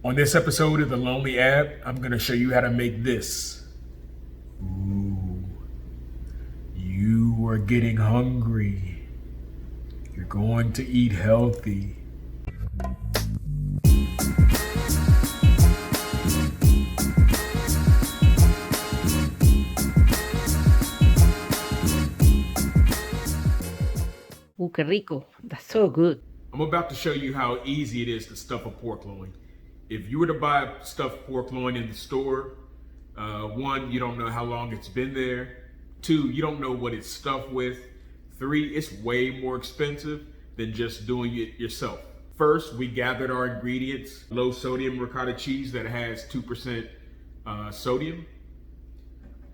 On this episode of the Lonely App, I'm gonna show you how to make this. Ooh, you are getting hungry. You're going to eat healthy. Ooh, qué rico. That's so good. I'm about to show you how easy it is to stuff a pork loin. If you were to buy stuffed pork loin in the store, one, you don't know how long it's been there. Two, you don't know what it's stuffed with. Three, it's way more expensive than just doing it yourself. First, we gathered our ingredients. Low sodium ricotta cheese that has 2% sodium.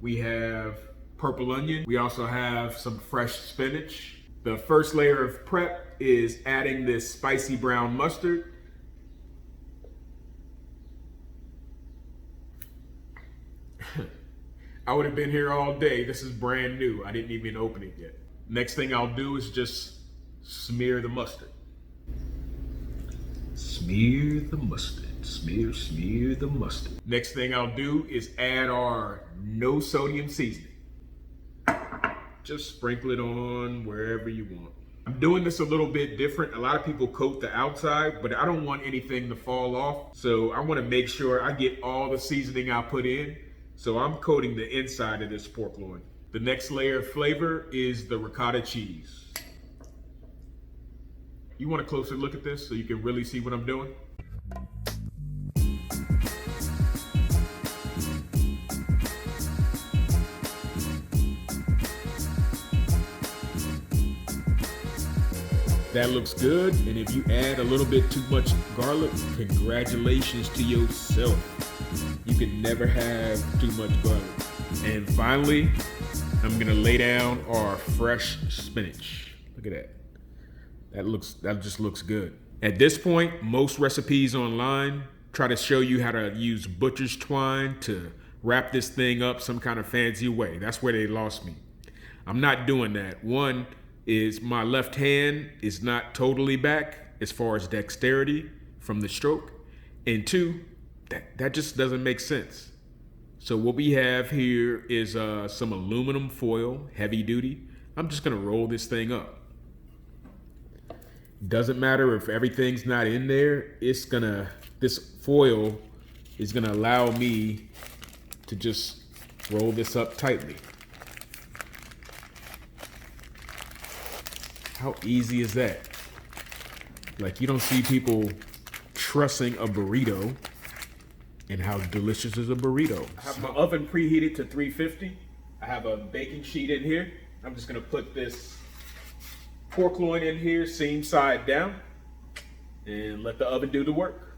We have purple onion. We also have some fresh spinach. The first layer of prep is adding this spicy brown mustard. I would have been here all day. This is brand new. I didn't even open it yet. Next thing I'll do is just smear the mustard. Smear the mustard. Smear the mustard. Next thing I'll do is add our no sodium seasoning. Just sprinkle it on wherever you want. I'm doing this a little bit different. A lot of people coat the outside, but I don't want anything to fall off. So I want to make sure I get all the seasoning I put in. So I'm coating the inside of this pork loin. The next layer of flavor is the ricotta cheese. You want a closer look at this so you can really see what I'm doing? That looks good, and if you add a little bit too much garlic, congratulations to yourself. You can never have too much garlic. And finally, I'm gonna lay down our fresh spinach. Look at that. That just looks good. At this point, most recipes online try to show you how to use butcher's twine to wrap this thing up some kind of fancy way. That's where they lost me. I'm not doing that. One is my left hand is not totally back as far as dexterity from the stroke. And two, that just doesn't make sense. So what we have here is some aluminum foil, heavy duty. I'm just gonna roll this thing up. Doesn't matter if everything's not in there, this foil is gonna allow me to just roll this up tightly. How easy is that? Like, you don't see people trussing a burrito, and how delicious is a burrito? I have my oven preheated to 350. I have a baking sheet in here. I'm just gonna put this pork loin in here, seam side down, and let the oven do the work.